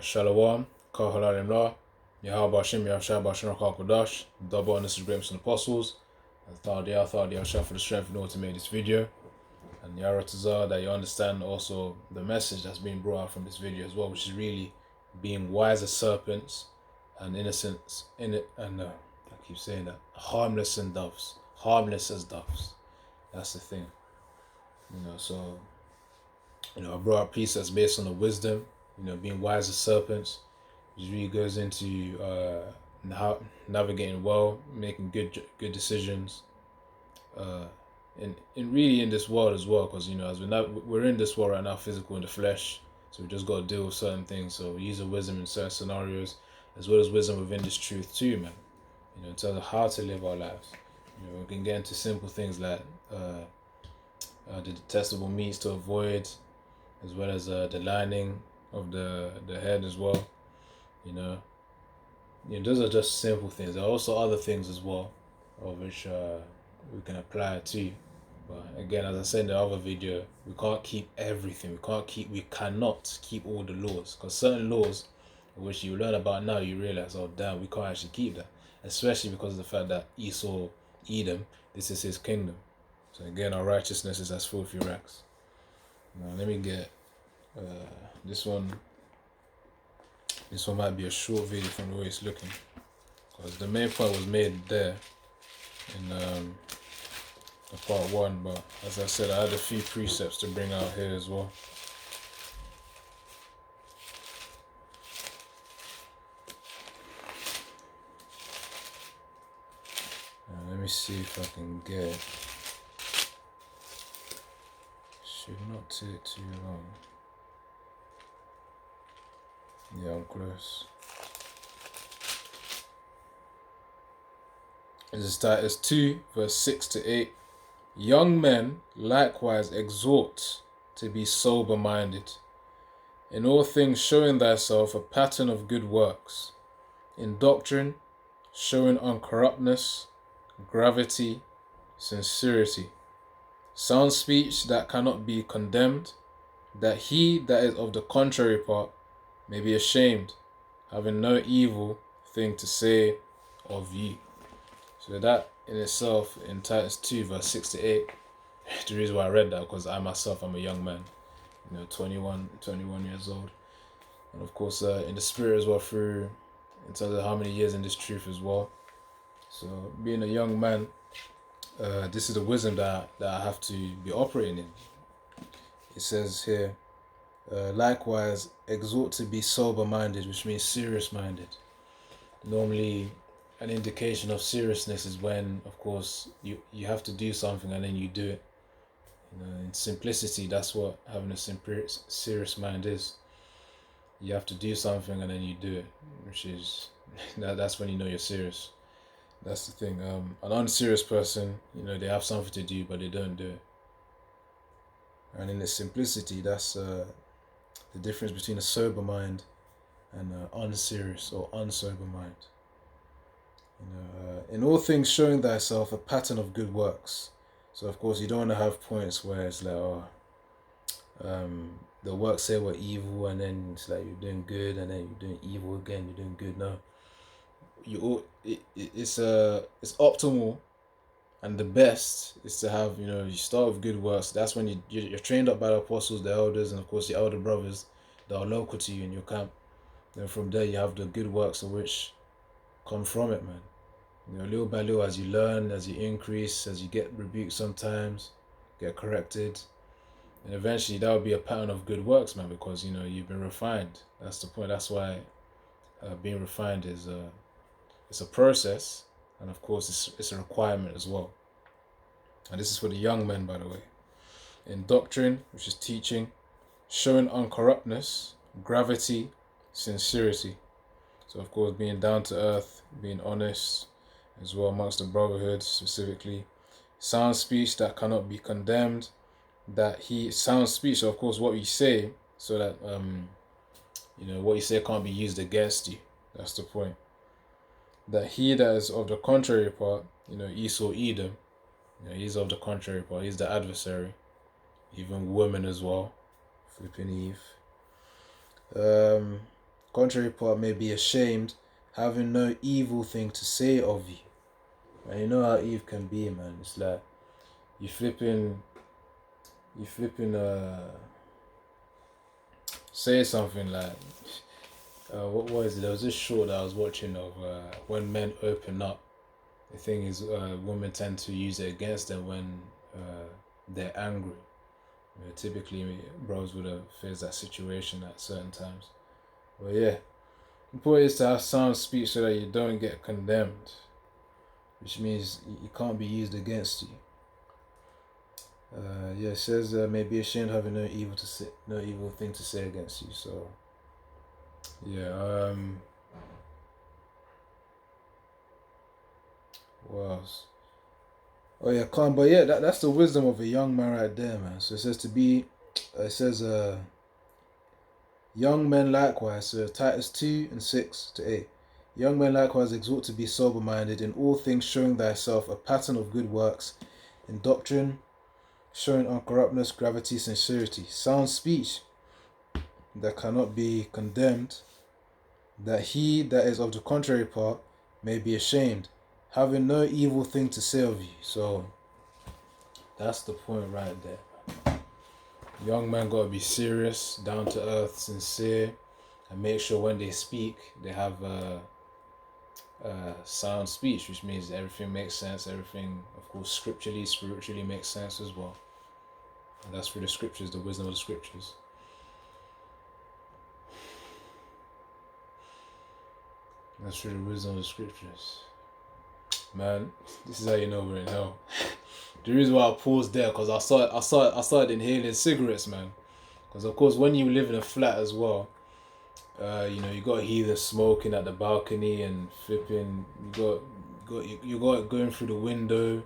Shalom, Kahalalim La, Yahaba Shem Yahshaba Shanakal Kodash, double honest greatness and apostles. I thought Yahshua for the strength in order to make this video. And Yaratazar, that you understand also the message that's being brought out from this video as well, which is really being wise as serpents and innocents in it, and I keep saying that, harmless as doves. That's the thing. So I brought up precepts based on the wisdom, being wise as serpents, which really goes into how navigating well, making good decisions, in this world as well, because as we're in this world right now, physical in the flesh, so we just got to deal with certain things. So we use the wisdom in certain scenarios, as well as wisdom within this truth too, man. In terms of how to live our lives. We can get into simple things like the detestable meats to avoid, as well as the lining of the head as well. Those are just simple things. There are also other things as well, of which we can apply too. But again, as I said in the other video, we can't keep everything. We cannot keep all the laws, because certain laws, which you learn about now, you realize, oh damn, we can't actually keep that. Especially because of the fact that Esau, Edom, this is his kingdom. So again, our righteousness is as filthy rags. Now let me get this one. This one might be a short video from the way it's looking, because the main point was made there in the part 1. But as I said, I had a few precepts to bring out here as well. Let me see if I can get it. Should not take too long. Yeah, I'm close. It's 2 verse 6 to 8. Young men likewise exhort to be sober-minded, in all things showing thyself a pattern of good works, in doctrine showing uncorruptness, gravity, sincerity, sound speech that cannot be condemned, that he that is of the contrary part may be ashamed, having no evil thing to say of you. So that in itself, in Titus 2 verse 6 to 8, the reason why I read that, because I'm a young man, 21 years old, and of course in the spirit as well, through in terms of how many years in this truth as well. So being a young man, this is the wisdom that I have to be operating in. It says here, likewise exhort to be sober-minded, which means serious-minded. Normally an indication of seriousness is when, of course, you have to do something and then you do it. In simplicity, that's what having a serious mind is. You have to do something and then you do it, which is that's when you know you're serious. That's the thing. An unserious person, they have something to do but they don't do it. And in the simplicity, that's the difference between a sober mind and an unserious or unsober mind. In all things showing thyself a pattern of good works. So of course you don't want to have points where it's like, the works say we're evil, and then it's like you're doing good, and then you're doing evil again, you're doing good. No, it's optimal, and the best is to have, you start with good works. That's when you're trained up by the apostles, the elders, and of course your elder brothers that are local to you in your camp. Then from there you have the good works of which come from it, man. Little by little, as you learn, as you increase, as you get rebuked sometimes, get corrected, and eventually that will be a pattern of good works, man, because you've been refined. That's the point. That's why being refined is it's a process, and of course it's a requirement as well. And this is for the young men, by the way. In doctrine, which is teaching, showing uncorruptness, gravity, sincerity. So of course being down to earth, being honest as well amongst the brotherhood specifically. Sound speech that cannot be condemned, sound speech, so of course what you say, so that what you say can't be used against you. That's the point. That he that is of the contrary part, Esau, Edom, he's of the contrary part, he's the adversary. Even women as well, flipping Eve. contrary part may be ashamed, having no evil thing to say of you. And you know how Eve can be, man. It's like you flipping say something like what was it? There was this short that I was watching of when men open up. The thing is, women tend to use it against them when they're angry. You know, typically, bros would have faced that situation at certain times. But yeah, the point is to have sound speech so that you don't get condemned, which means it can't be used against you. Yeah, it says may be ashamed having no evil to say, no evil thing to say against you. So yeah, what else? Oh yeah, calm. But yeah, that's the wisdom of a young man right there, man. So it says to be, it says young men likewise. So Titus 2:6-8. Young men likewise exhort to be sober-minded in all things, showing thyself a pattern of good works, in doctrine, showing uncorruptness, gravity, sincerity, sound speech that cannot be condemned, that he that is of the contrary part may be ashamed, having no evil thing to say of you. So that's the point right there. Young men gotta be serious, down to earth, sincere, and make sure when they speak they have sound speech, which means everything makes sense. Everything, of course, scripturally, spiritually makes sense as well. And that's through the scriptures, the wisdom of the scriptures. That's through the wisdom of the scriptures. Man, this is how you know we're in hell. The reason why I paused there, because I started inhaling cigarettes, man. Because of course, when you live in a flat as well, you got heathens smoking at the balcony and flipping. You got going through the window.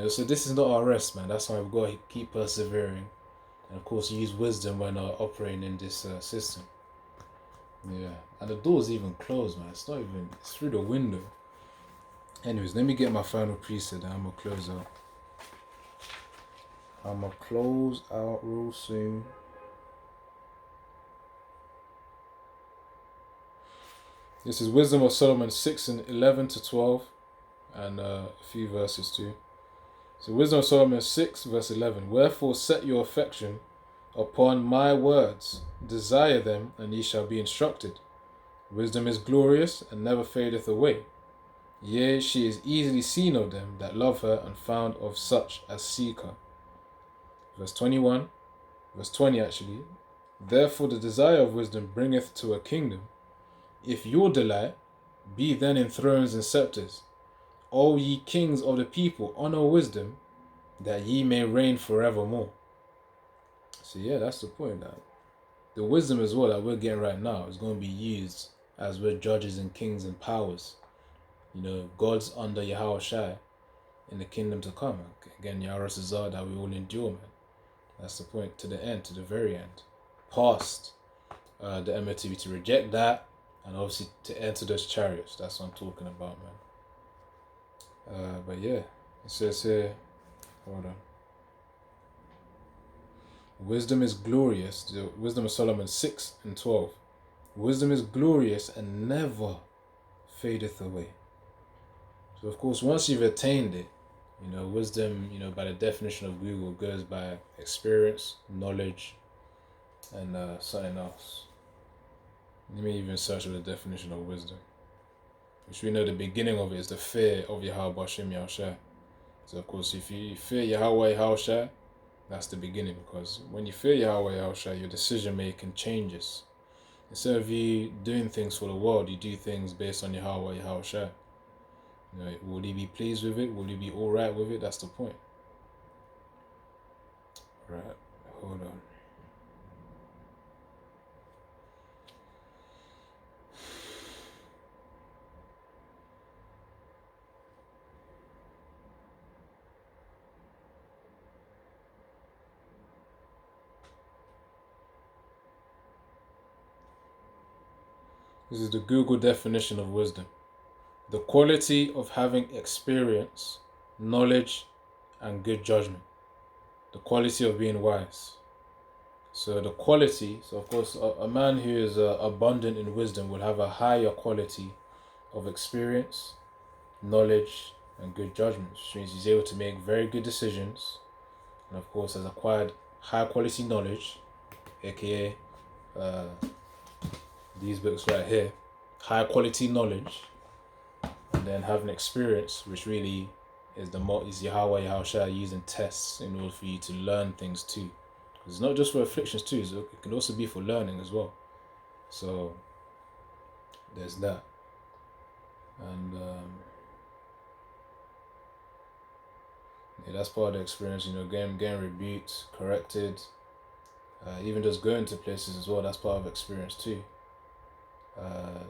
So this is not our rest, man. That's why we've got to keep persevering, and of course use wisdom when operating in this system. Yeah, and the door's even closed, man. It's not even. It's through the window. Anyways, let me get my final preset and I'm gonna close out. I'm gonna close out real soon. This is Wisdom of Solomon 6:11-12, and a few verses too. So Wisdom of Solomon 6:11. Wherefore set your affection upon my words, desire them, and ye shall be instructed. Wisdom is glorious and never fadeth away. Yea, she is easily seen of them that love her, and found of such as seek her. Verse 20 actually. Therefore the desire of wisdom bringeth to a kingdom. If your delight be then in thrones and scepters, O ye kings of the people, honor wisdom, that ye may reign forevermore. So yeah, that's the point. That the wisdom as well that we're getting right now is going to be used as we're judges and kings and powers. God's under Yahweh Shai in the kingdom to come. Again, Yahweh Zah that we all endure, man. That's the point, to the end, to the very end. Past the MOTV, to reject that, and obviously to enter those chariots. That's what I'm talking about, man. But yeah, it says here, hold on. Wisdom is glorious. The Wisdom of Solomon 6:12. Wisdom is glorious and never fadeth away. So of course, once you've attained it, wisdom, by the definition of Google, goes by experience, knowledge, and something else. Let me even search for the definition of wisdom, which we know the beginning of it is the fear of Yahweh Bashem Yahushua. So of course, if you fear Yahweh Yahushua, that's the beginning, because when you fear Yahweh Yahushua, your decision making changes. Instead of you doing things for the world, you do things based on Yahweh Yahushua. Will he be pleased with it? Will he be alright with it? That's the point. Right, hold on. This is the Google definition of wisdom. The quality of having experience, knowledge, and good judgment. The quality of being wise. So the quality, so of course, a man who is abundant in wisdom will have a higher quality of experience, knowledge, and good judgment, which means he's able to make very good decisions, and of course has acquired high quality knowledge, aka uh, these books right here, high quality knowledge, and then have an experience, which really is is Yahweh Yahushua using tests in order for you to learn things too. It's not just for afflictions too, so it can also be for learning as well. So there's that. And yeah, that's part of the experience, getting rebuked, corrected, even just going to places as well, that's part of experience too.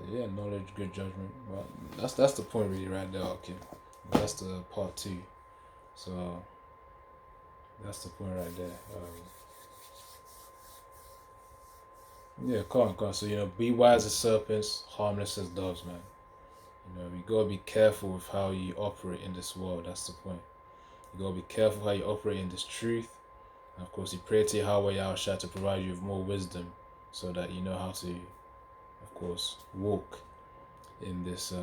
Yeah, knowledge, good judgment. But that's the point really right there, okay. That's the part 2. So that's the point right there. Yeah, come on. So be wise as serpents, harmless as doves, man. You gotta be careful with how you operate in this world. That's the point. You gotta be careful how you operate in this truth. And of course, you pray to Yahweh Yahushua to provide you with more wisdom, so that you know how to, of course, walk in this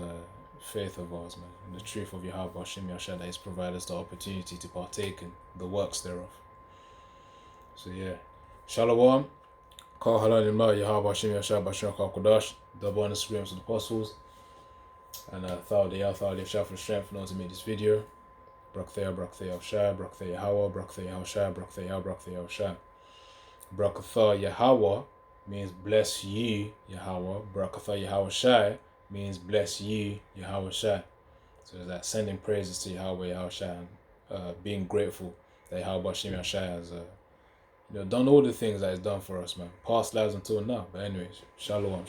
faith of ours, man, in the truth of Yahweh Hashem Yahushua that He's provided us the opportunity to partake in the works thereof. So yeah, Shalom. Call halal Imla Yahweh Hashem Yahushua Bashar Kodash, double on the screams of the apostles. And Thal for the strength in order to make this video. Brakthea Shah, Brakthea Yahweh, Brakthea Yahushua, Brakthea Yahushua. Brakatha Yahweh means bless you, Yahweh. Brakatha Yahushua means bless you, Yahweh Shah. So it's that sending praises to Yahweh Yahushua and being grateful that Yahweh Hashem Yahushua has done all the things that He's done for us, man. Past lives until now. But anyways, shalom.